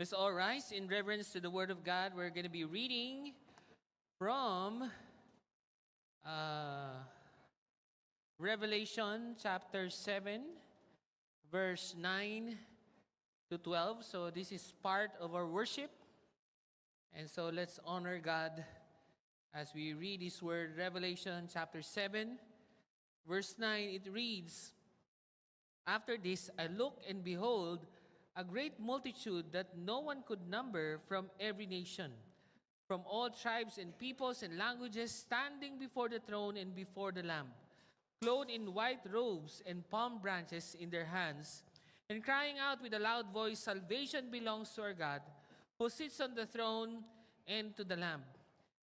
Let's all rise in reverence to the Word of God. We're going to be reading from Revelation chapter 7, verse 9 to 12. So this is part of our worship. And so let's honor God as we read His Word. Revelation chapter 7, verse 9, it reads, "After this I looked, and behold, a great multitude that no one could number from every nation, from all tribes and peoples and languages, standing before the throne and before the Lamb, clothed in white robes and palm branches in their hands, and crying out with a loud voice, 'Salvation belongs to our God, who sits on the throne, and to the Lamb.'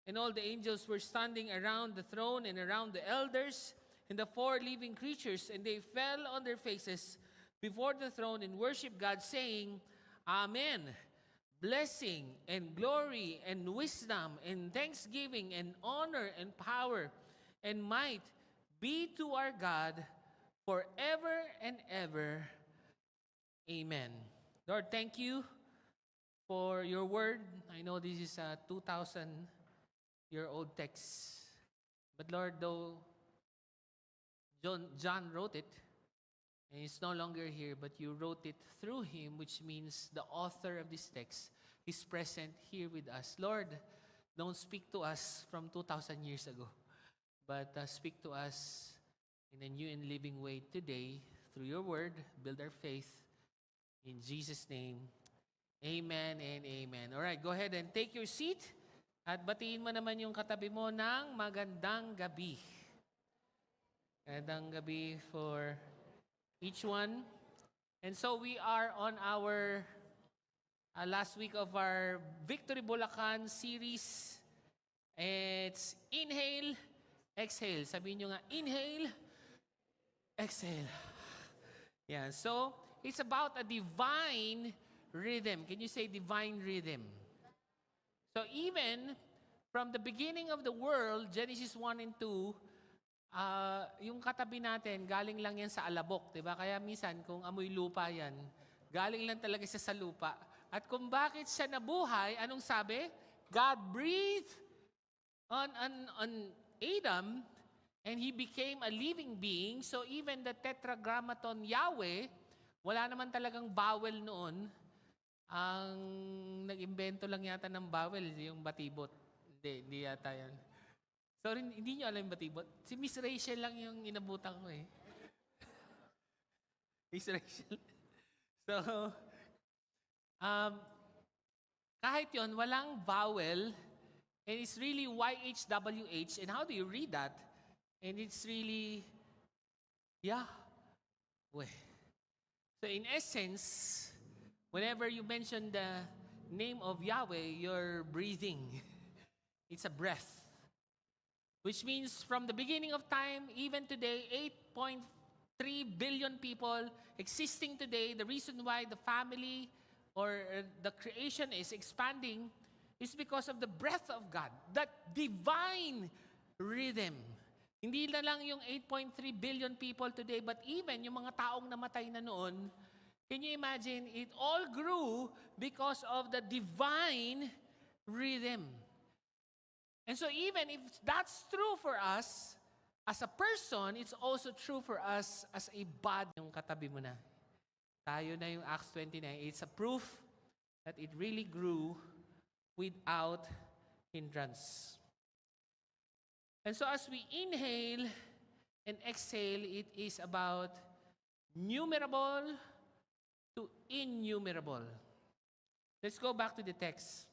And all the angels were standing around the throne and around the elders and the four living creatures, and they fell on their faces before the throne and worshiped God, saying, 'Amen. Blessing and glory and wisdom and thanksgiving and honor and power and might be to our God forever and ever. Amen.'" Lord, thank you for your word. I know this is a 2,000-year-old text. But Lord, though John wrote it, and he's no longer here, but you wrote it through him, which means the author of this text is present here with us. Lord, don't speak to us from 2,000 years ago, but speak to us in a new and living way today through your word. Build our faith. In Jesus' name, amen and amen. All right, go ahead and take your seat at batiin mo naman yung katabi mo ng magandang gabi. Magandang gabi for each one. And so we are on our last week of our Victory Bulacan series. It's inhale, exhale. Sabihin nyo nga, inhale, exhale. Yeah, so it's about a divine rhythm. Can you say divine rhythm? So even from the beginning of the world, Genesis 1 and 2, yung katabi natin, galing lang yan sa alabok, di ba? Kaya minsan, kung amoy lupa yan, galing lang talaga siya sa lupa. At kung bakit siya nabuhay, anong sabi? God breathed on Adam, and he became a living being. So even the Tetragrammaton Yahweh, wala naman talagang vowel noon. Ang nag-imbento lang yata ng vowel, yung batibot. Hindi yata yan. So, hindi nyo alam yung batibot. Si Miss Rachel lang yung inabutan ko eh. Miss Rachel. So, kahit yon walang vowel, and it's really YHWH. And how do you read that? And it's really, Yahweh. So, in essence, whenever you mention the name of Yahweh, you're breathing. It's a breath. Which means from the beginning of time, even today, 8.3 billion people existing today, the reason why the family or the creation is expanding is because of the breath of God, that divine rhythm. Hindi na lang yung 8.3 billion people today, but even yung mga taong namatay na noon, can you imagine, it all grew because of the divine rhythm. And so even if that's true for us, as a person, it's also true for us as a body. Yung katabi mo na. Tayo na yung Acts 29. It's a proof that it really grew without hindrance. And so as we inhale and exhale, it is about numerable to innumerable. Let's go back to the text.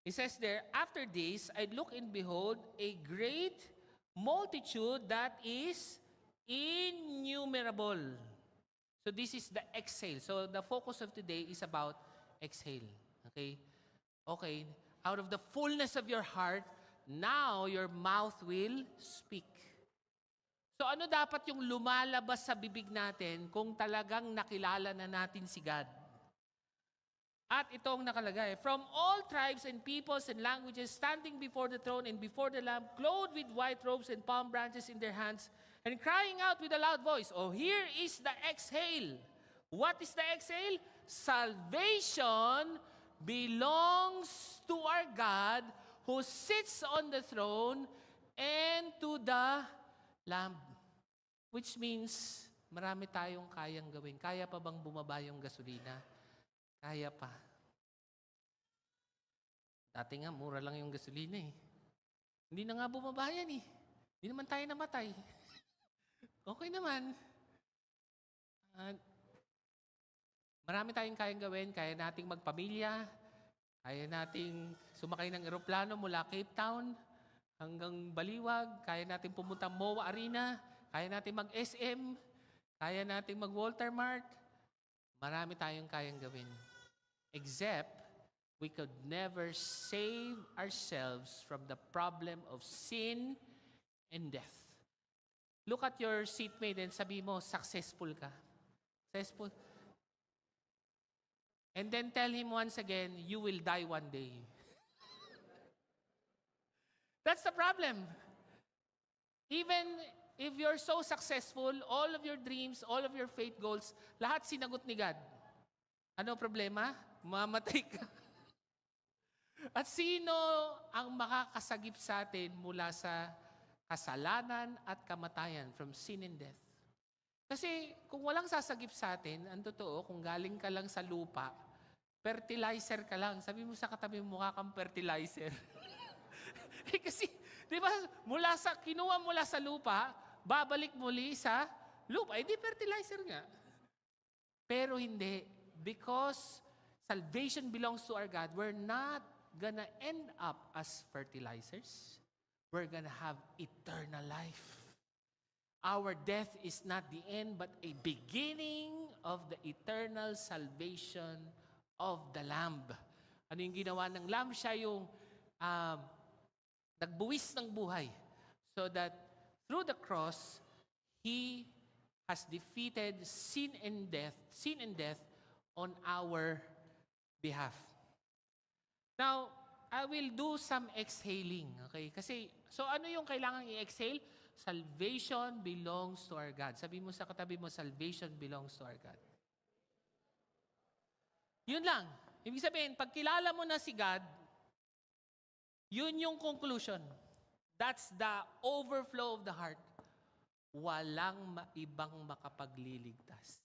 It says there, "After this, I look and behold a great multitude that is innumerable." So this is the exhale. So the focus of today is about exhale. Okay? Okay. Out of the fullness of your heart, now your mouth will speak. So ano dapat yung lumalabas sa bibig natin kung talagang nakilala na natin si God? At itong nakalagay, "From all tribes and peoples and languages, standing before the throne and before the Lamb, clothed with white robes and palm branches in their hands, and crying out with a loud voice." Oh, here is the exhale. What is the exhale? Salvation belongs to our God who sits on the throne and to the Lamb. Which means, marami tayong kayang gawin. Kaya pa bang bumaba yung gasolina? Kaya pa. Dati nga, mura lang yung gasolina eh. Hindi na nga bumaba yan eh. Hindi naman tayo namatay. Okay naman. Marami tayong kayang gawin. Kaya nating magpamilya. Kaya nating sumakay ng eroplano mula Cape Town hanggang Baliwag. Kaya nating pumunta MOA Arena. Kaya nating mag-SM. Kaya nating mag-Walter Mart. Marami tayong kayang gawin. Except, we could never save ourselves from the problem of sin and death. Look at your seatmate and sabi mo, successful ka. Successful. And then tell him once again, you will die one day. That's the problem. Even if you're so successful, all of your dreams, all of your faith goals, lahat sinagot ni God. Ano problema? Mamatay ka. At sino ang makakasagip sa atin mula sa kasalanan at kamatayan, from sin and death? Kasi kung walang sasagip sa atin, ang totoo, kung galing ka lang sa lupa, fertilizer ka lang. Sabi mo sa katabi mo, mukha kang fertilizer. Kasi, di ba, kinuha mula sa lupa, babalik muli sa lupa. Eh di fertilizer nga. Pero hindi. Because salvation belongs to our God, we're not gonna end up as fertilizers. We're gonna have eternal life. Our death is not the end, but a beginning of the eternal salvation of the Lamb. Ano yung ginawa ng Lamb? Siya yung nagbuwis ng buhay. So that through the cross, He has defeated sin and death on our behalf. Now, I will do some exhaling. Okay? Kasi, so ano yung kailangan i-exhale? Salvation belongs to our God. Sabi mo sa katabi mo, salvation belongs to our God. Yun lang. Ibig sabihin, pag kilala mo na si God, yun yung conclusion. That's the overflow of the heart. Walang ibang makapagliligtas.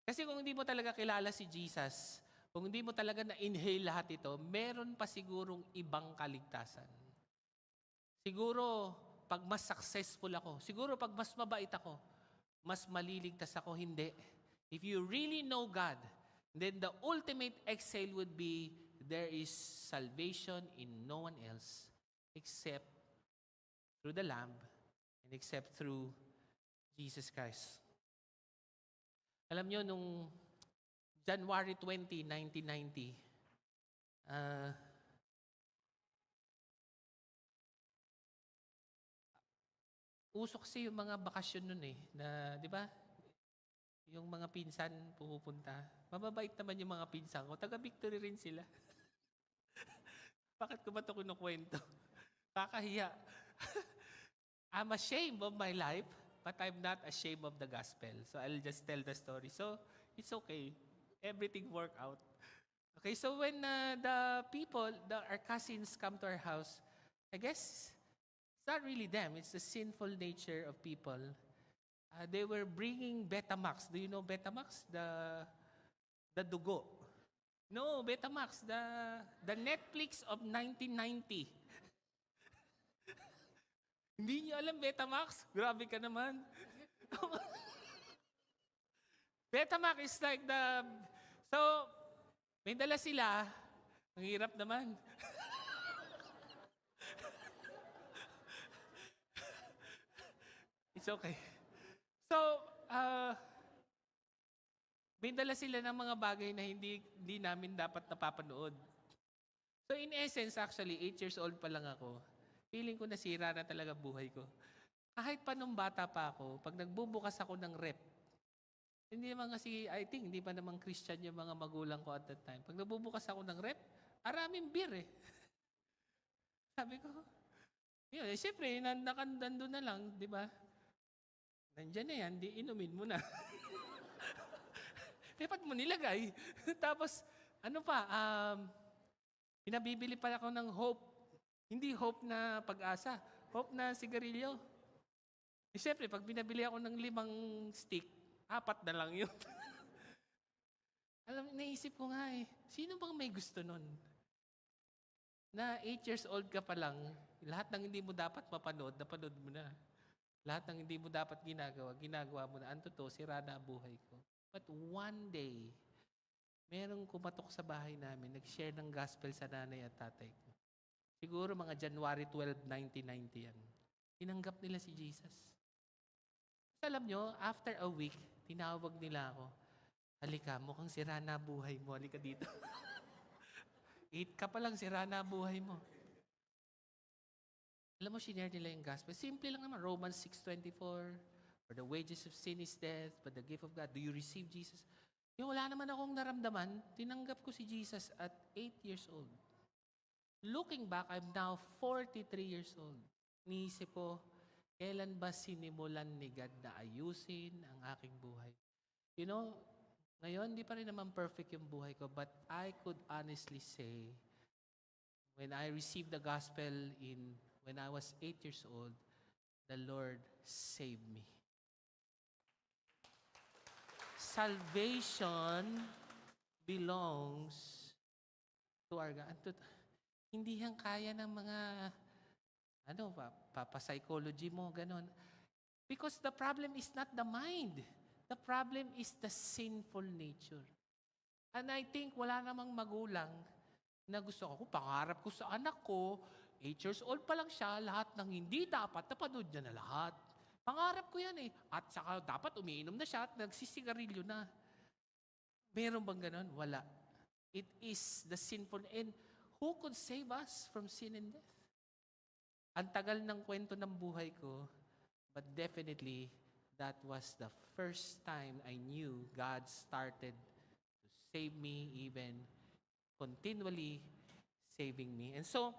Kasi kung hindi mo talaga kilala si Jesus, kung hindi mo talaga na-inhale lahat ito, meron pa sigurong ibang kaligtasan. Siguro, pag mas successful ako, siguro pag mas mabait ako, mas maliligtas ako, hindi. If you really know God, then the ultimate exhale would be, there is salvation in no one else except through the Lamb and except through Jesus Christ. Alam nyo, nung January 20, 1990, uso kasi yung mga bakasyon nun eh, na, di ba, yung mga pinsan pumupunta. Mababait naman yung mga pinsan ko. Taga-Victory rin sila. Bakit ko ba ito kinukwento? Kakahiya. I'm ashamed of my life, but I'm not ashamed of the gospel. So I'll just tell the story. So it's okay. Everything worked out. Okay, so when the people, our cousins come to our house, I guess it's not really them. It's the sinful nature of people. They were bringing Betamax. Do you know Betamax? The dugo. No, Betamax. The Netflix of 1990. Hindi niyo alam Betamax? Grabe ka naman. Betamax is like so, may dala sila. Ang hirap naman. It's okay. So, may dala sila ng mga bagay na hindi namin dapat napapanood. So in essence, actually, 8 years old pa lang ako. Feeling ko nasira na talaga buhay ko. Kahit pa nung bata pa ako, pag nagbubukas ako ng rep, hindi naman kasi, I think, hindi pa naman Christian yung mga magulang ko at that time. Pag nagbubukas ako ng rep, araming beer eh. Sabi ko, yun, siyempre, nandun na lang, di ba? Nandiyan na yan, di inumin mo na. ba't mo nilagay? Tapos, ano pa, pinabibili pa ako ng hope. Hindi hope na pag-asa, hope na sigarilyo. Eh, siyempre, pag pinabili ako ng 5 stick, 4 na lang yun. Naisip ko nga sino bang may gusto nun? Na 8 years old ka pa lang, lahat ng hindi mo dapat mapanood, napanood mo na. Lahat ng hindi mo dapat ginagawa mo na. Ang totoo, sira na ang buhay ko. But one day, merong kumatok sa bahay namin, nag-share ng gospel sa nanay at tatay ko. Siguro mga January 12, 1990 yan. Tinanggap nila si Jesus. Alam nyo, after a week, tinawag nila ako. Halika, mukhang sira na buhay mo. Halika dito. 8 ka pa lang, sira na buhay mo. Alam mo, shinare nila yung gospel. Simple lang naman. Romans 6:24. For the wages of sin is death, but the gift of God. Do you receive Jesus? Yung wala naman akong naramdaman, tinanggap ko si Jesus at 8 years old. Looking back, I'm now 43 years old. Niisip ko, kailan ba sinimulan ni God na ayusin ang aking buhay? You know, ngayon, di pa rin naman perfect yung buhay ko, but I could honestly say, when I received the gospel when I was 8 years old, the Lord saved me. Salvation belongs to our God. Hindi yan kaya ng mga, psychology mo, ganon. Because the problem is not the mind. The problem is the sinful nature. And I think wala namang magulang na gusto ko, pangarap ko sa anak ko, 8 years old pa lang siya, lahat ng hindi dapat, napanood niya na lahat. Pangarap ko yan At saka dapat umiinom na siya at nagsisigarilyo na. Meron bang ganon? Wala. It is the sinful. And who could save us from sin and death? Ang tagal ng kwento ng buhay ko, but definitely, that was the first time I knew God started to save me, even continually saving me. And so,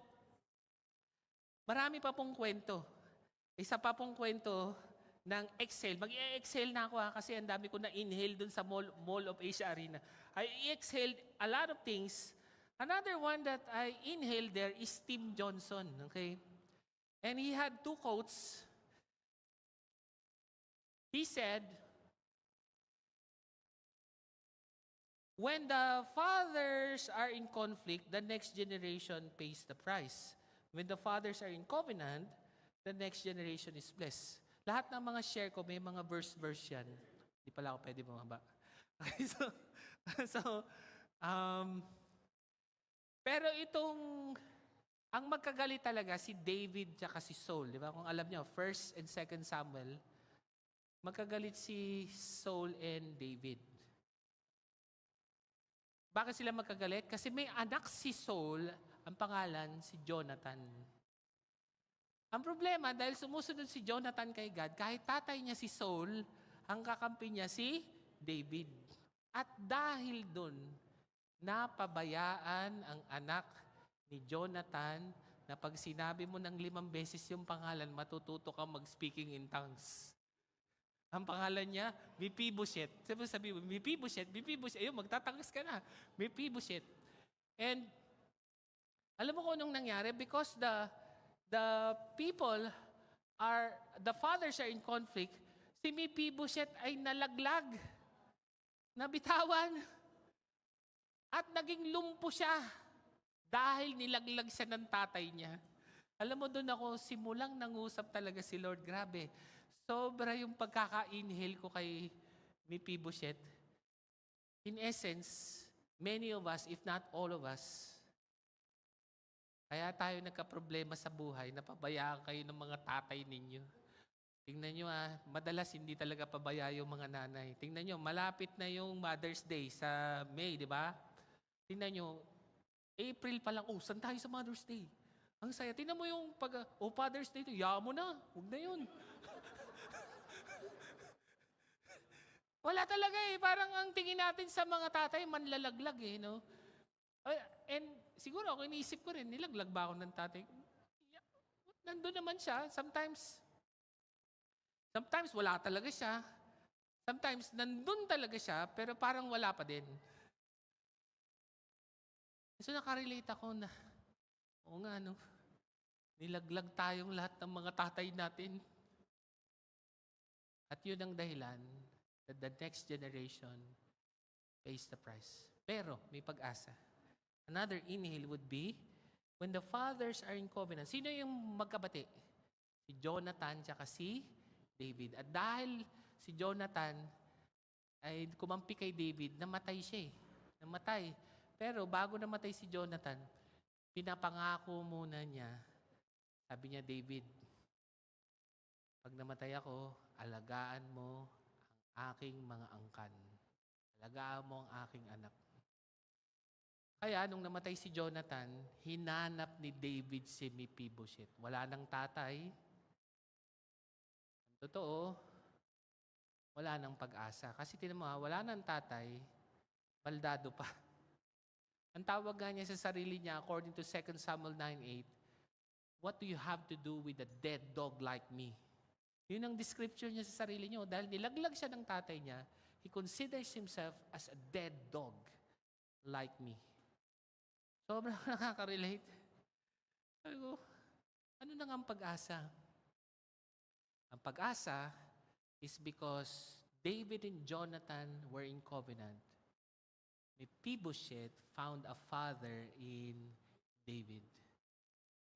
marami pa pong kwento. Isa pa pong kwento ng exhale. Mag-i-exhale na ako kasi ang dami ko na-inhale dun sa Mall of Asia Arena. I exhaled a lot of things. Another one that I inhaled there is Tim Johnson. Okay? And he had 2 quotes. He said, when the fathers are in conflict, the next generation pays the price. When the fathers are in covenant, the next generation is blessed. Lahat ng mga share ko, may mga verse yan. Hindi pala ako pwede bumaba. Okay, pero ang magkagalit talaga, si David tsaka si Saul. Di ba? Kung alam niyo, 1 and 2 Samuel, magkagalit si Saul and David. Bakit sila magkagalit? Kasi may anak si Saul, ang pangalan si Jonathan. Ang problema, dahil sumusunod si Jonathan kay God, kahit tatay niya si Saul, ang kakampi niya si David. At dahil doon, napabayaan ang anak ni Jonathan na pag sinabi mo ng 5 beses yung pangalan, matututo kang mag-speaking in tongues. Ang pangalan niya, Mephibosheth. Sabi mo, Mephibosheth. Ayun, magtatangas ka na. Mephibosheth. And, alam mo kung anong nangyari? Because the fathers are in conflict, si Mephibosheth ay nalaglag, nabitawan, at naging lumpo siya dahil nilaglag siya ng tatay niya. Alam mo, doon ako simulang nangusap talaga si Lord. Grabe. Sobra yung pagkaka-inhale ko kay Mephibosheth. In essence, many of us, if not all of us, kaya tayo nagka-problema sa buhay, napabayaan kayo ng mga tatay ninyo. Tingnan nyo madalas hindi talaga pabaya yung mga nanay. Tingnan nyo, malapit na yung Mother's Day sa May, di ba? Tingnan nyo, April pa lang, saan tayo sa Mother's Day? Ang saya. Tingnan mo yung Father's Day, yaman mo na, huwag na yun. Wala talaga parang ang tingin natin sa mga tatay, manlalaglag no? And siguro ako iniisip ko rin, nilaglag ba ako ng tatay? Nandun naman siya. Sometimes wala talaga siya. Sometimes, nandun talaga siya, pero parang wala pa din. So, nakarelate ako na, oo nga, no? Nilaglag tayong lahat ng mga tatay natin. At yun ang dahilan that the next generation pays the price. Pero, may pag-asa. Another inhale would be, when the fathers are in covenant, sino yung magkabati? Si Jonathan tsaka si David. At dahil si Jonathan ay kumampi kay David, namatay siya eh. Namatay. Pero bago namatay si Jonathan, pinapangako muna niya, sabi niya, David, pag namatay ako, alagaan mo ang aking mga angkan. Alagaan mo ang aking anak. Kaya nung namatay si Jonathan, hinanap ni David si Mephibosheth. Wala nang tatay. Ang totoo, wala nang pag-asa. Kasi tinan mo, wala nang tatay, baldado pa. Ang tawag nga niya sa sarili niya, according to 2 Samuel 9:8, what do you have to do with a dead dog like me? Yun ang description niya sa sarili niya. Dahil nilaglag siya ng tatay niya, he considers himself as a dead dog like me. Sobrang nakaka-relate. Sabi ko, ano na nga ang pag-asa? Ang pag-asa is because David and Jonathan were in covenant. Mephibosheth found a father in David.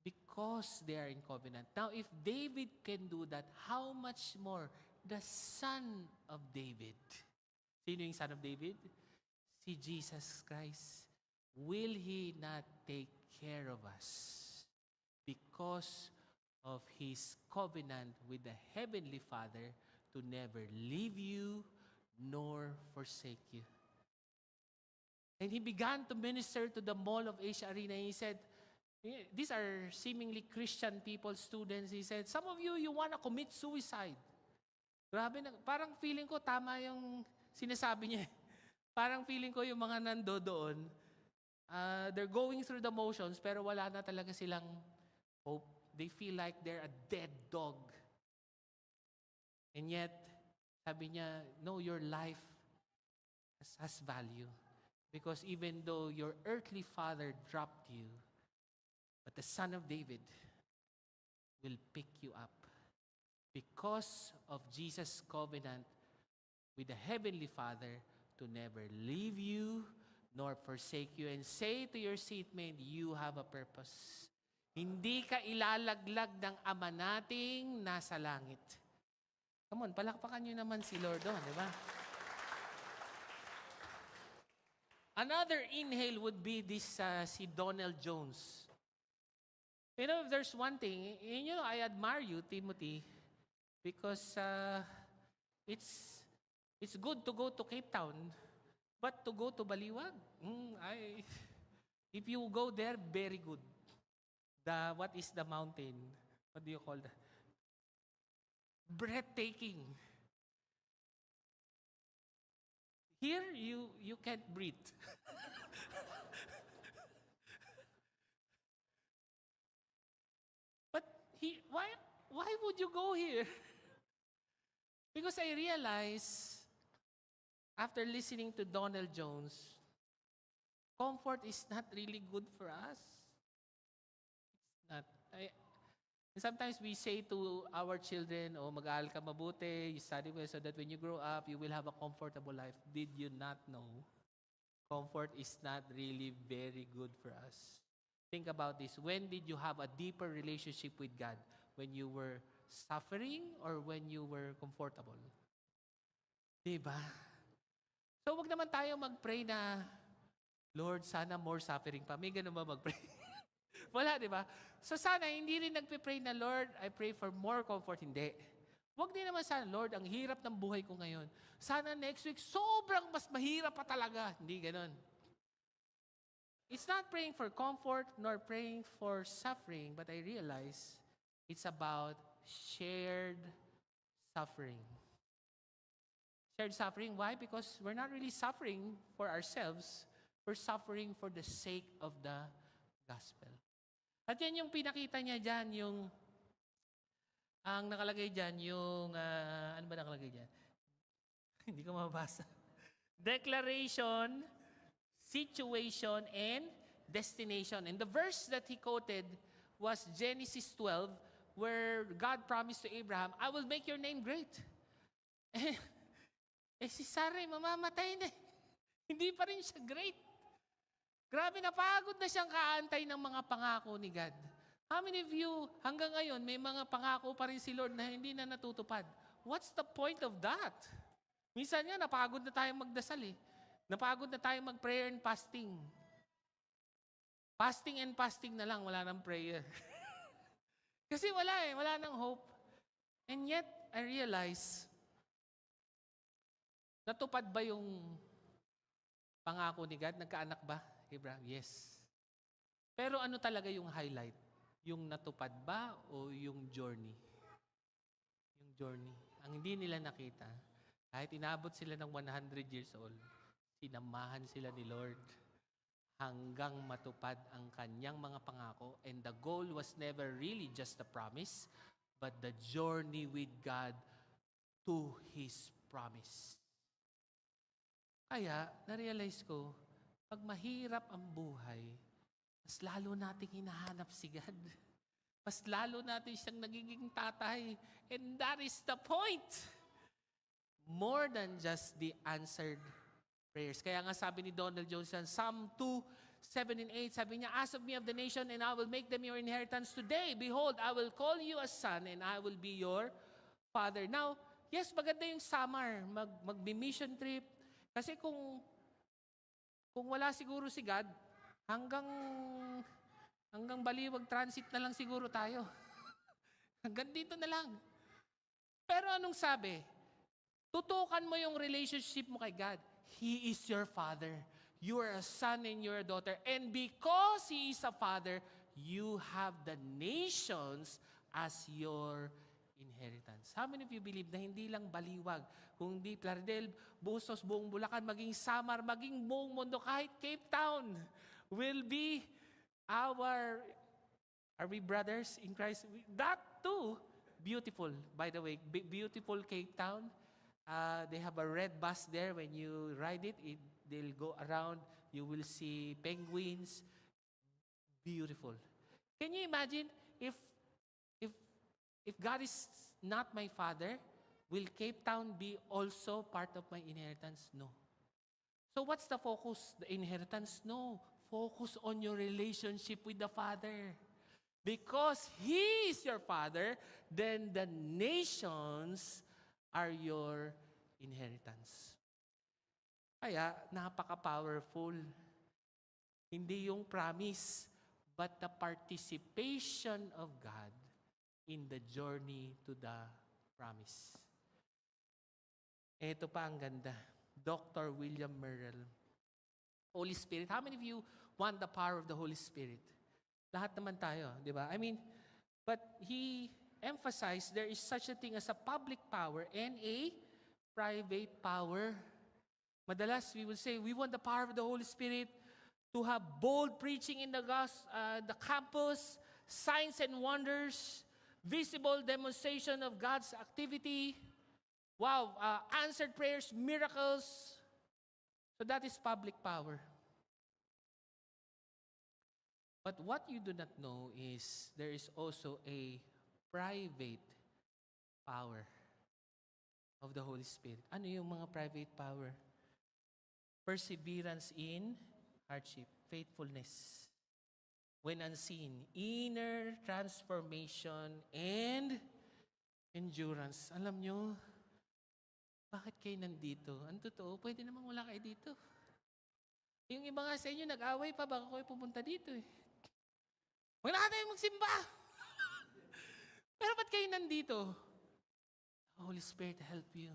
Because they are in covenant. Now, if David can do that, how much more the son of David? Sino yung son of David? Si Jesus Christ. Will He not take care of us? Because of His covenant with the Heavenly Father to never leave you nor forsake you. And He began to minister to the Mall of Asia Arena. He said, these are seemingly Christian people, students. He said, some of you want to commit suicide. Grabe, parang feeling ko tama yung sinasabi niya. Parang feeling ko yung mga nando doon, they're going through the motions, pero wala na talaga silang hope. They feel like they're a dead dog. And yet, sabi niya, no, your life has value. Because even though your earthly father dropped you, but the Son of David will pick you up. Because of Jesus' covenant with the Heavenly Father to never leave you nor forsake you. And say to your seatmate, you have a purpose. Hindi ka ilalaglag ng Ama nating nasa langit. Come on, palakpakan nyo naman si Lord doon, di ba? Another inhale would be this si Donald Jones. You know, if there's one thing, I admire you, Timothy, because it's good to go to Cape Town, but to go to Baliwag, if you go there, very good. What is the mountain? What do you call that? Breathtaking. Here, you can't breathe. But why would you go here? Because I realize, after listening to Donald Jones, comfort is not really good for us. It's not. Sometimes we say to our children, mag-aaral ka mabuti, you study well so that when you grow up, you will have a comfortable life. Did you not know? Comfort is not really very good for us. Think about this. When did you have a deeper relationship with God? When you were suffering or when you were comfortable? Diba? So wag naman tayo mag-pray na, Lord, sana more suffering pa. May ganun ba mag-pray? Wala, di ba? So sana, hindi rin nagpe-pray na, Lord, I pray for more comfort. Hindi. Huwag din naman sana, Lord, ang hirap ng buhay ko ngayon. Sana next week, sobrang mas mahirap pa talaga. Hindi ganun. It's not praying for comfort nor praying for suffering, but I realize it's about shared suffering. Shared suffering, why? Because we're not really suffering for ourselves. We're suffering for the sake of the gospel. At yan yung pinakita niya dyan, ang nakalagay dyan, ano ba nakalagay dyan? Hindi ko mabasa. Declaration, situation, and destination. And the verse that he quoted was Genesis 12, where God promised to Abraham, I will make your name great. Si Sarah, mamamatay na. Hindi pa rin siya great. Grabe, napagod na siyang kaantay ng mga pangako ni God. How many of you, hanggang ngayon, may mga pangako pa rin si Lord na hindi na natutupad? What's the point of that? Minsan nga, napagod na tayong magdasal eh. Napagod na tayong mag-prayer and fasting. Fasting and fasting na lang, wala nang prayer. Kasi wala nang hope. And yet, I realize, natupad ba yung pangako ni God? Nagkaanak ba, Abraham? Yes. Pero ano talaga yung highlight? Yung natupad ba o yung journey? Yung journey. Ang hindi nila nakita, kahit inabot sila ng 100 years old, sinamahan sila ni Lord hanggang matupad ang kanyang mga pangako. And the goal was never really just the promise, but the journey with God to His promise. Kaya, na-realize ko, pag mahirap ang buhay, mas lalo nating hinahanap si God. Mas lalo natin siyang nagiging tatay. And that is the point. More than just the answered prayers. Kaya nga sabi ni Donald Johnson, Psalm 2:7 and 8, sabi niya, Ask of me of the nation, and I will make them your inheritance today. Behold, I will call you a son, and I will be your father. Now, yes, maganda yung summer, mag-mission trip. Kasi kung wala siguro si God, hanggang Baliwag transit na lang siguro tayo. Hanggang dito na lang. Pero anong sabi? Tutukan mo yung relationship mo kay God. He is your Father. You are a son and you're a daughter. And because He is a Father, you have the nations as your inheritance. How many of you believe na hindi lang Baliwag, kundi Plaridel, Bustos, buong Bulacan, maging Samar, maging buong mundo, kahit Cape Town will be are we brothers in Christ? That too, beautiful. By the way, beautiful Cape Town. They have a red bus there. When you ride it, they'll go around. You will see penguins. Beautiful. Can you imagine if God is not my Father, will Cape Town be also part of my inheritance? No. So what's the focus? The inheritance? No. Focus on your relationship with the Father. Because He is your Father, then the nations are your inheritance. Kaya, napaka-powerful. Hindi yung promise, but the participation of God in the journey to the promise. Ito pa ang ganda. Dr. William Merrill. Holy Spirit. How many of you want the power of the Holy Spirit? Lahat naman tayo, di ba? I mean, but he emphasized there is such a thing as a public power and a private power. Madalas, we will say, we want the power of the Holy Spirit to have bold preaching in the campus, signs and wonders, visible demonstration of God's activity, answered prayers, miracles. So that is public power. But what you do not know is there is also a private power of the Holy Spirit. Ano yung mga private power? Perseverance in hardship, faithfulness. When unseen, inner transformation and endurance. Alam nyo, bakit kayo nandito? Ang totoo, pwede namang wala kayo dito. Yung iba nga sa inyo, nag-away pa, baka kayo pumunta dito eh. Huwag na tayo magsimba. Pero ba't kayo nandito? Holy Spirit, help you.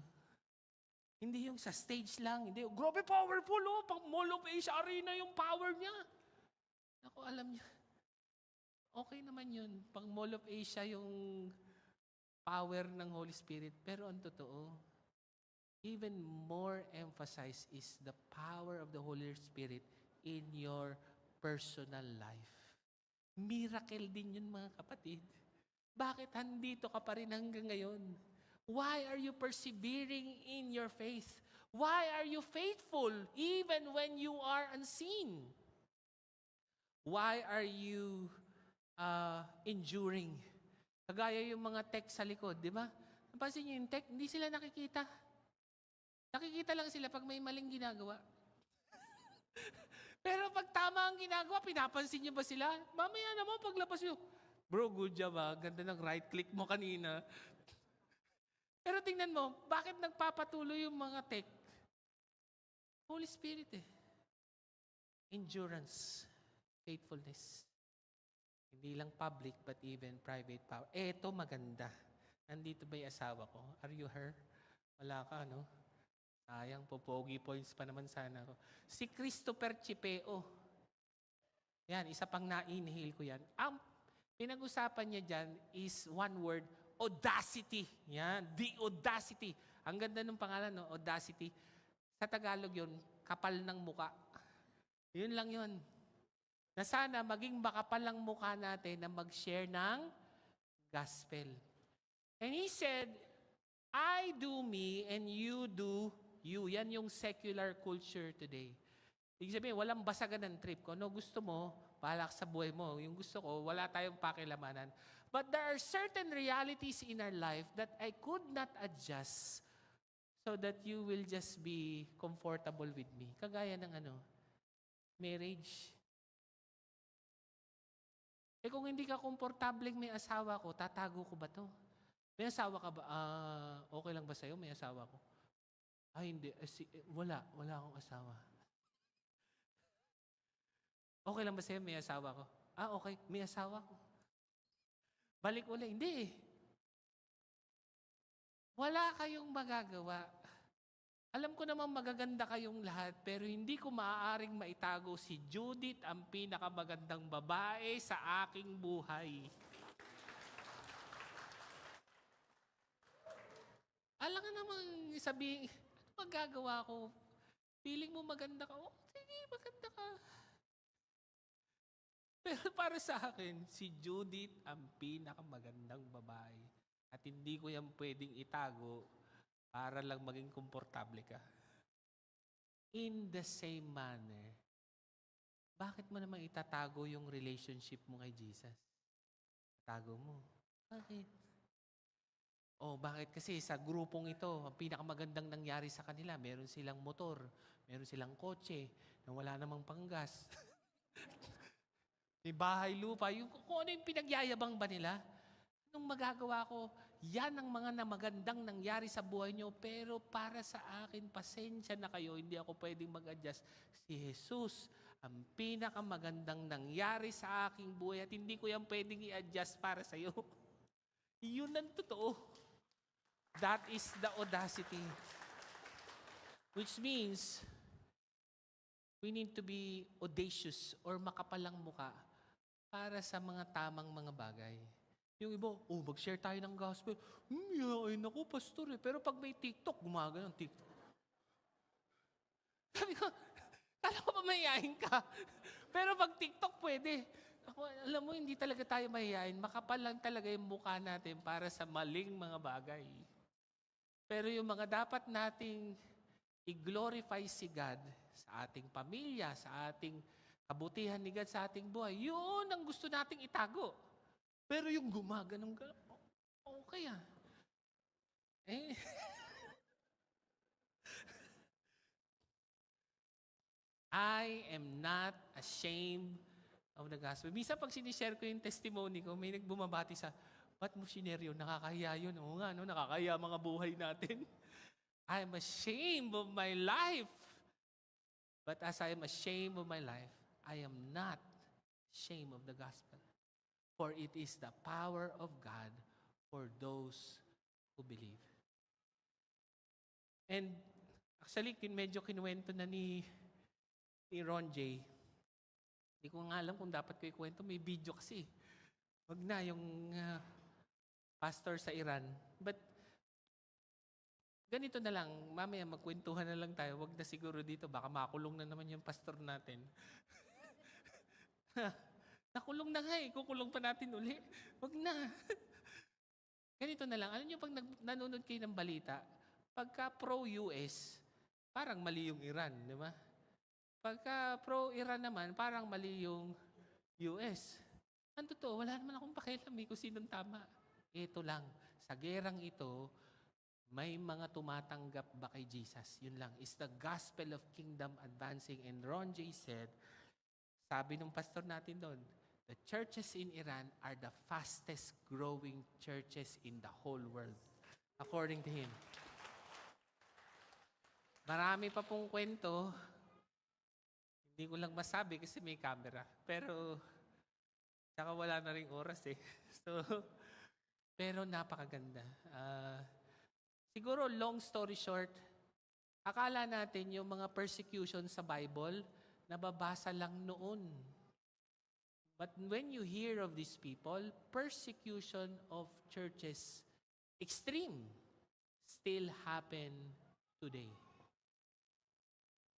Hindi yung sa stage lang. Hindi, grabe powerful oh. Pang Mall of Asia Arena yung power niya. Ako, alam niya. Okay naman yun. Pang Mall of Asia yung power ng Holy Spirit. Pero ang totoo, even more emphasized is the power of the Holy Spirit in your personal life. Miracle din yun, mga kapatid. Bakit handito ka pa rin hanggang ngayon? Why are you persevering in your faith? Why are you faithful even when you are unseen? Why are you enduring? Kagaya yung mga tech sa likod, di ba? Napansin niyo yung tech, hindi sila nakikita. Nakikita lang sila pag may maling ginagawa. Pero pag tama ang ginagawa, pinapansin niyo ba sila? Mamaya naman paglabas niyo, bro, good job ah. Ganda ng right click mo kanina. Pero tingnan mo, bakit nagpapatuloy yung mga tech? Holy Spirit eh. Endurance, faithfulness. Hindi lang public but even private power. Eto maganda. Nandito ba yung asawa ko? Are you her? Wala ka, no? Sayang, popogi points pa naman sana ako. Si Christopher Chipeo. Yan, isa pang na-inhale ko yan. Ang pinag-usapan niya dyan is one word, audacity. Yan, the audacity. Ang ganda ng pangalan, no? Audacity. Sa Tagalog yun, kapal ng muka. Yun lang yun. Na sana maging makapal ang muka natin na mag-share ng gospel. And he said, I do me and you do you. Yan yung secular culture today. Ibig sabihin, walang basagan ng trip. Kung ano gusto mo, bahala ka sa buhay mo. Yung gusto ko, wala tayong pakilamanan. But there are certain realities in our life that I could not adjust so that you will just be comfortable with me. Kagaya ng marriage. Kung hindi ka komportableng may asawa ko, tatago ko ba to? May asawa ka ba? Okay lang ba sa'yo? May asawa ko. Ay, hindi. Wala akong asawa. Okay lang ba sa'yo? May asawa ko. Okay. May asawa ko. Balik ulit. Hindi eh. Wala kayong magagawa. Alam ko namang magaganda kayong lahat, pero hindi ko maaaring maitago si Judith, ang pinakamagandang babae sa aking buhay. Alam ka namang sabihin, ano magagawa ko? Feeling mo maganda ka? Sige, maganda ka. Pero para sa akin, si Judith ang pinakamagandang babae. At hindi ko yan pwedeng itago para lang maging komportable ka. In the same manner, bakit mo naman itatago yung relationship mo kay Jesus? Tago mo. Bakit? Bakit? Kasi sa grupong ito, ang pinakamagandang nangyari sa kanila, meron silang motor, meron silang kotse, na wala namang panggas. May bahay, lupa. Kung ano yung pinagyayabang ba nila? Anong magagawa ko? Yan ang mga magandang nangyari sa buhay nyo, pero para sa akin, pasensya na kayo, hindi ako pwedeng mag-adjust. Si Jesus, ang pinakamagandang nangyari sa aking buhay at hindi ko yan pwedeng i-adjust para sa iyo. Yun ang totoo. That is the audacity. Which means, we need to be audacious or makapalang muka para sa mga tamang mga bagay. Yung iba, mag-share tayo ng gospel. Yain ako, pastor eh. Pero pag may TikTok, gumagano ng TikTok. Sabi ko, kala ko pa mayayain ka. Pero pag TikTok, pwede. Ako, alam mo, hindi talaga tayo mayayain. Makapal lang talaga yung mukha natin para sa maling mga bagay. Pero yung mga dapat nating i-glorify si God sa ating pamilya, sa ating kabutihan ni God sa ating buhay, yun ang gusto nating itago. Pero yung gumaganong okay ah. I am not ashamed of the gospel. Minsan pag sinishare ko yung testimony ko, may nagbumabati sa, ba't mo sinare yun? Nakakahiya yun. Oo nga, no? Nakakahiya mga buhay natin. I am ashamed of my life. But as I am ashamed of my life, I am not ashamed of the gospel. For it is the power of God for those who believe. And actually, medyo kinuwento na ni Ron J. Hindi ko nga alam kung dapat ko ikwento. May video kasi. Wag na yung pastor sa Iran. But ganito na lang. Mamaya magkwentuhan na lang tayo. Wag na siguro dito. Baka makulong na naman yung pastor natin. Nakulong na nga eh. Kukulong pa natin uli. Wag na. Ganito na lang, ano nyo pag nanonood kayo ng balita, pagka pro-US, parang mali yung Iran, di ba? Pagka pro-Iran naman, parang mali yung US. Ang totoo, wala naman akong pakialam kung sinong tama. Ito lang, sa gerang ito, may mga tumatanggap ba kay Jesus? Yun lang. Is the gospel of kingdom advancing? And Ron J. said, sabi nung pastor natin doon, the churches in Iran are the fastest growing churches in the whole world. According to him. Marami pa pong kwento. Hindi ko lang masabi kasi may camera. Pero, saka wala na rin oras eh. So, pero napakaganda. Siguro, long story short, akala natin yung mga persecution sa Bible, nababasa lang noon. But when you hear of these people, persecution of churches, extreme, still happen today.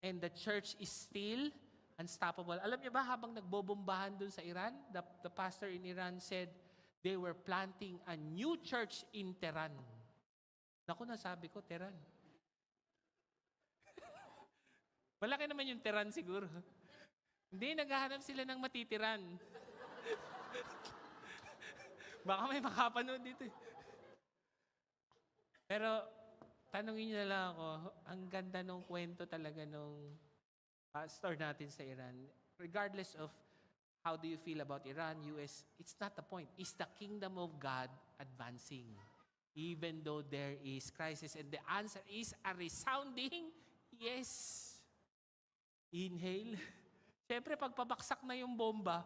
And the church is still unstoppable. Alam niyo ba, habang nagbobombahan dun sa Iran, the pastor in Iran said they were planting a new church in Tehran. Naku, nasabi ko, Tehran. Malaki naman yung Tehran siguro. Hindi, naghahanap sila ng matitiran. Baka may makapanood dito. Pero, tanungin niyo na lang ako, ang ganda nung kwento talaga nung pastor natin sa Iran. Regardless of how do you feel about Iran, US, it's not the point. It's the kingdom of God advancing. Even though there is crisis. And the answer is a resounding yes. Inhale. Siyempre, pag pabaksak na yung bomba,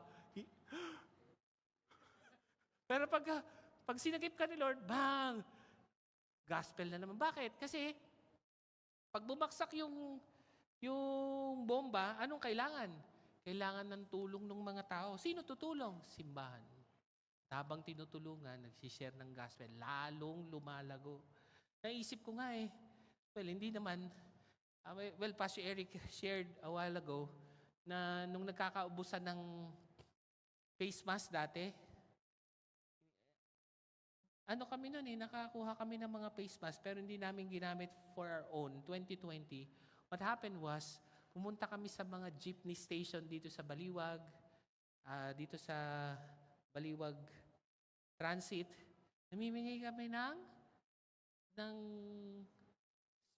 pero pag sinagip ka ni Lord, bang! Gospel na naman. Bakit? Kasi, pag bumagsak yung bomba, anong kailangan? Kailangan ng tulong ng mga tao. Sino tutulong? Simbahan. Habang tinutulungan, nagsishare ng gospel, lalong lumalago. Naisip ko nga well, hindi naman, Pastor Eric shared a while ago na nung nagkakaubusan ng face mask dati, kami noon nakakuha kami ng mga face mask pero hindi namin ginamit for our own, 2020. What happened was, pumunta kami sa mga jeepney station dito sa Baliwag, dito sa Baliwag Transit. Namimigay kami ng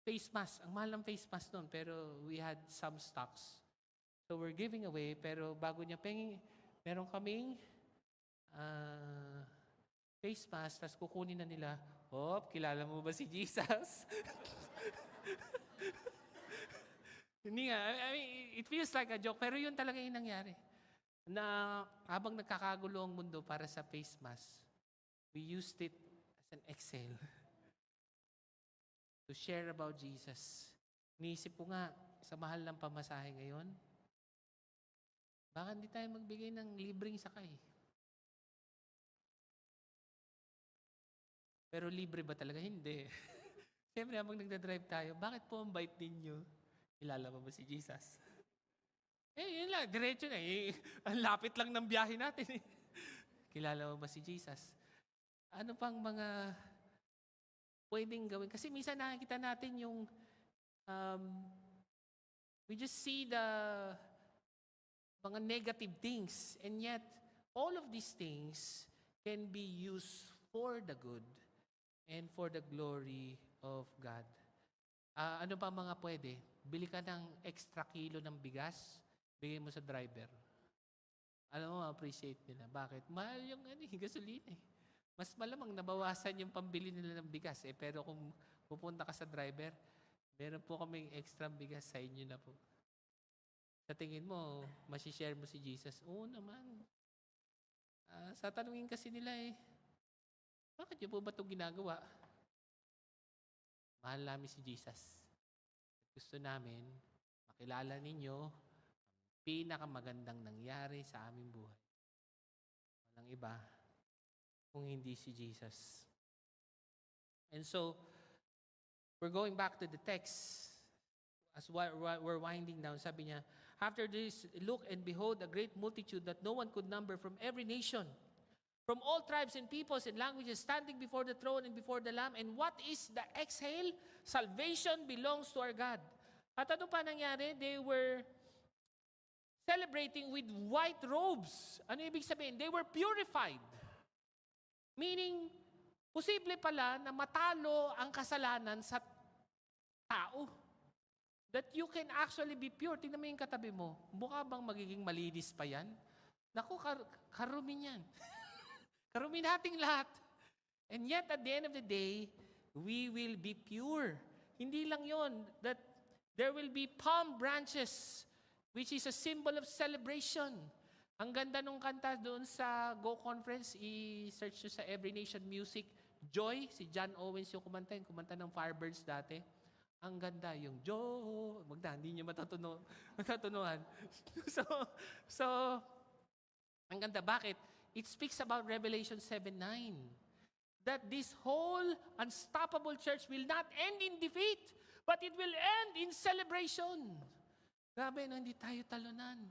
face mask. Ang mahal ng face mask noon, pero we had some stocks. So we're giving away, pero bago niya meron kaming face mask, tapos kukunin na nila, kilala mo ba si Jesus? Hindi nga, it feels like a joke, pero yun talaga yung nangyari. Na habang nagkakagulo ang mundo para sa face mask, we used it as an Excel to share about Jesus. Iniisip ko nga, sa mahal ng pamasahe ngayon, baka hindi tayo magbigay ng libreng sakay. Pero libre ba talaga? Hindi. Siyempre, habang nagdadrive tayo, bakit po ang bait ninyo? Kilala mo ba si Jesus? Yun lang, diretso na. Ang lapit lang ng biyahe natin. Kilala mo ba si Jesus? Ano pang mga pwedeng gawin? Kasi minsan nakikita natin yung we just see the mga negative things, and yet all of these things can be used for the good and for the glory of God. Ano pa mga pwede? Bili ka ng extra kilo ng bigas, bigay mo sa driver. Alam mo, appreciate nila. Bakit? Mahal yung gasolina eh. Mas malamang nabawasan yung pambili nila ng bigas eh. Pero kung pupunta ka sa driver, meron po kaming extra bigas sa inyo na po. Sa tingin mo, masishare mo si Jesus? Oo naman. Sa tanungin kasi nila bakit niyo po ba ito ginagawa? Mahal namin si Jesus. Gusto namin makilala ninyo ang pinakamagandang nangyari sa aming buhay. Walang iba kung hindi si Jesus. And so, we're going back to the text. As we're winding down, sabi niya, after this, look and behold a great multitude that no one could number from every nation, from all tribes and peoples and languages standing before the throne and before the Lamb. And what is the exhale? Salvation belongs to our God. At ano pa nangyari? They were celebrating with white robes. Ano ibig sabihin? They were purified. Meaning, posible pala na matalo ang kasalanan sa tao. That you can actually be pure. Tingnan mo yung katabi mo. Mukha bang magiging malinis pa yan? Naku, karumi niyan. Karumi nating lahat. And yet, at the end of the day, we will be pure. Hindi lang yon, that there will be palm branches, which is a symbol of celebration. Ang ganda nung kanta doon sa Go Conference, i-search nyo sa Every Nation Music. Joy, si John Owens yung kumanta ng Firebirds dati. Ang ganda yung Joy. Hindi nyo matatunuan. so, ang ganda. Bakit? It speaks about Revelation 7:9. That this whole unstoppable church will not end in defeat, but it will end in celebration. Grabe, no, hindi tayo talunan.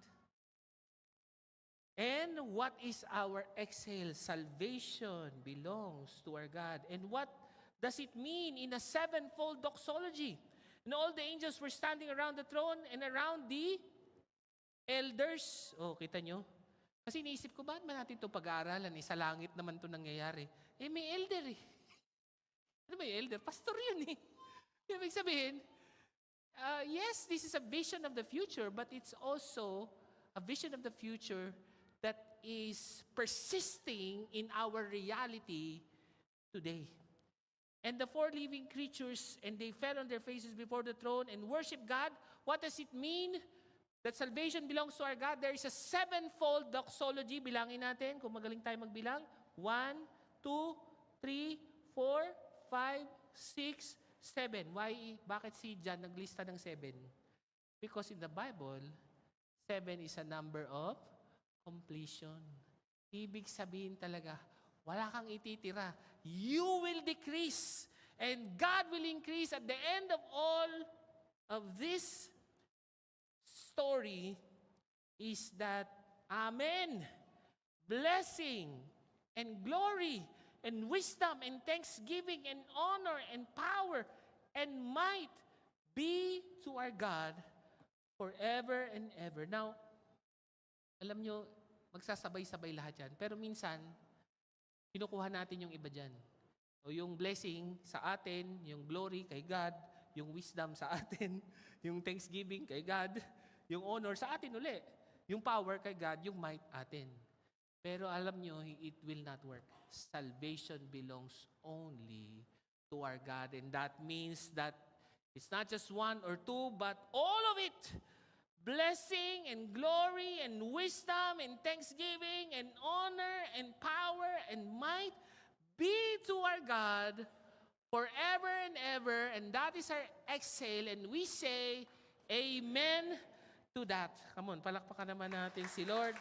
And what is our exhale? Salvation belongs to our God. And what does it mean in a sevenfold doxology? And all the angels were standing around the throne and around the elders. Oh, kita nyo? Kasi iniisip ko, bakit ba natin ito pag-aaralan? Sa langit naman ito nangyayari. May elder eh. Ano ba yung elder? Pastor yun eh. Ibig sabihin, yes, this is a vision of the future, but it's also a vision of the future that is persisting in our reality today. And the four living creatures, and they fell on their faces before the throne and worship God. What does it mean? That salvation belongs to our God. There is a sevenfold doxology. Bilangin natin kung magaling tayo magbilang. 1, 2, 3, 4, 5, 6, 7. Bakit si John naglista ng 7? Because in the Bible, 7 is a number of completion. Ibig sabihin talaga, wala kang ititira. You will decrease and God will increase. At the end of all of this story is that, amen, blessing and glory and wisdom and thanksgiving and honor and power and might be to our God forever and ever. Now, alam nyo, magsasabay-sabay lahat yan. Pero minsan, kinukuha natin yung iba dyan. O yung blessing sa atin, yung glory kay God, yung wisdom sa atin, yung thanksgiving kay God, yung honor sa atin uli. Yung power kay God, yung might atin. Pero alam nyo, it will not work. Salvation belongs only to our God. And that means that it's not just one or two, but all of it. Blessing and glory and wisdom and thanksgiving and honor and power and might be to our God forever and ever. And that is our exhale. And we say, amen to that. Come on, palakpakan naman natin si Lord.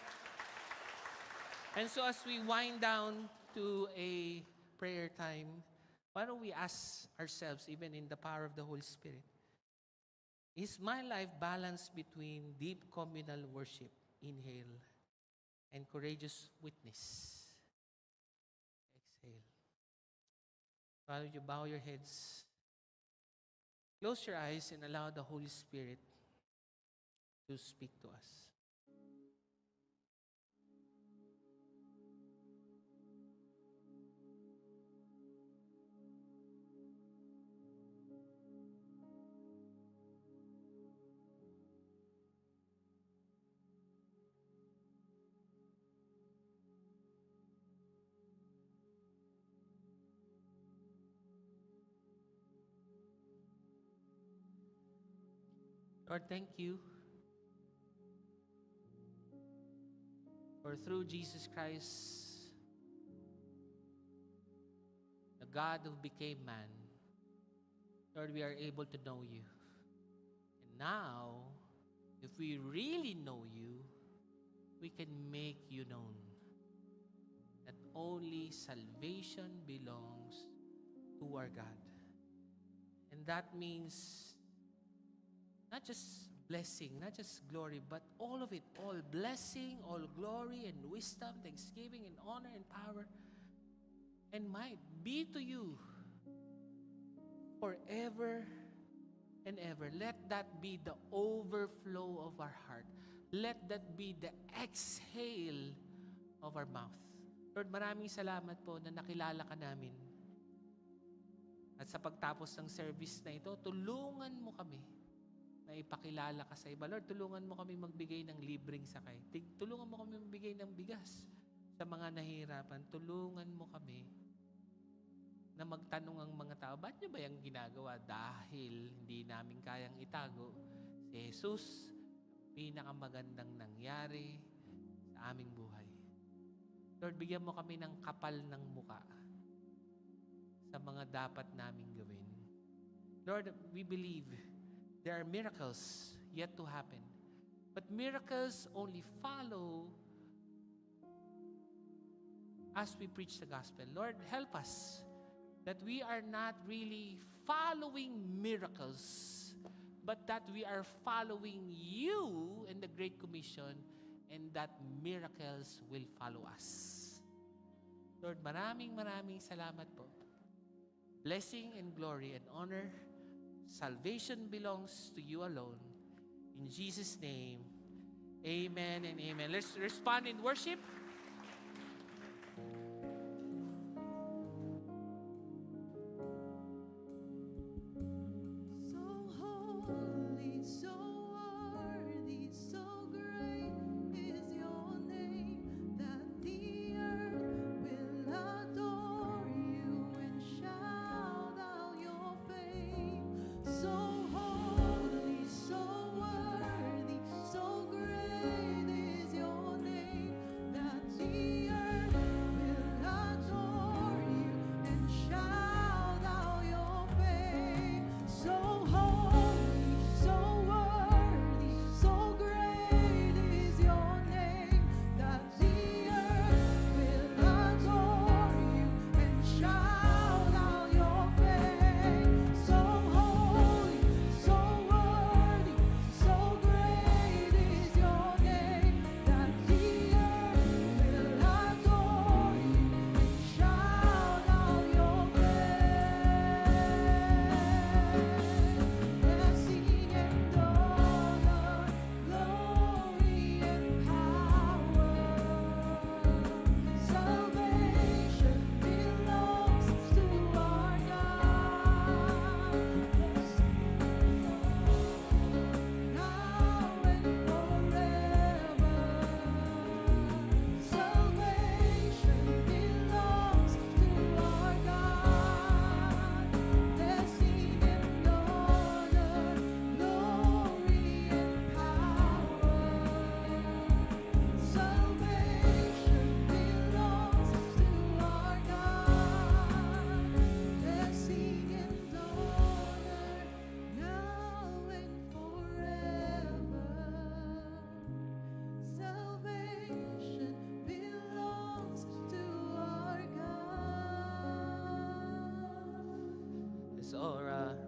And so as we wind down to a prayer time, why don't we ask ourselves, even in the power of the Holy Spirit, is my life balanced between deep communal worship, inhale, and courageous witness, exhale? Why don't you bow your heads, close your eyes, and allow the Holy Spirit to speak to us. Lord, thank you for through Jesus Christ, the God who became man, Lord, we are able to know you. And now, if we really know you, we can make you known. That only salvation belongs to our God. And that means not just blessing, not just glory, but all of it, all blessing, all glory and wisdom, thanksgiving and honor and power and might be to you forever and ever. Let that be the overflow of our heart. Let that be the exhale of our mouth. Lord, maraming salamat po na nakilala ka namin. At sa pagtapos ng service na ito, tulungan mo kami na ipakilala ka sa iba. Lord, tulungan mo kami magbigay ng libreng sakay. Tulungan mo kami magbigay ng bigas sa mga nahihirapan. Tulungan mo kami na magtanong ang mga tao, ba't nyo ba yung ginagawa? Dahil hindi namin kayang itago si Jesus, pinakamagandang nangyari sa aming buhay. Lord, bigyan mo kami ng kapal ng muka sa mga dapat naming gawin. Lord, we believe there are miracles yet to happen. But miracles only follow as we preach the gospel. Lord, help us that we are not really following miracles, but that we are following you in the Great Commission, and that miracles will follow us. Lord, maraming salamat po. Blessing and glory and honor, salvation belongs to you alone. In Jesus' name, amen and amen. Let's respond in worship.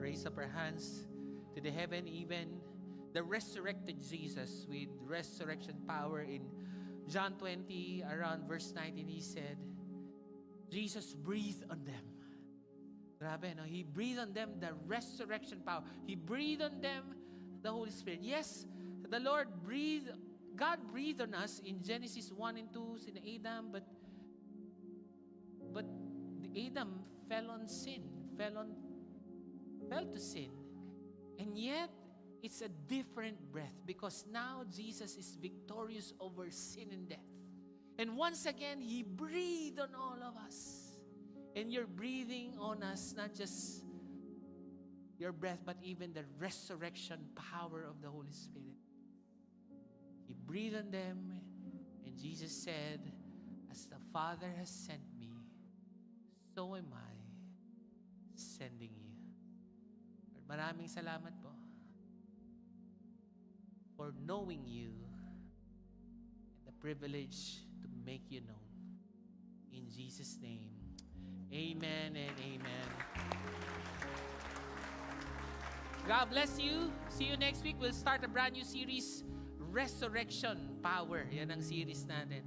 Raise up our hands to the heaven, even the resurrected Jesus with resurrection power. In John 20, around verse 19, he said, Jesus breathed on them. Grabe, no? He breathed on them the resurrection power. He breathed on them the Holy Spirit. Yes, the Lord breathed, God breathed on us in Genesis 1 and 2 in Adam, but the Adam fell on sin, fell to sin. And yet, it's a different breath because now Jesus is victorious over sin and death. And once again, He breathed on all of us. And you're breathing on us, not just your breath, but even the resurrection power of the Holy Spirit. He breathed on them, and Jesus said, as the Father has sent me, so am I sending you. Lord, maraming salamat po for knowing you and the privilege to make you known. In Jesus' name, amen and amen. God bless you. See you next week. We'll start a brand new series, Resurrection Power. Yan ang series natin.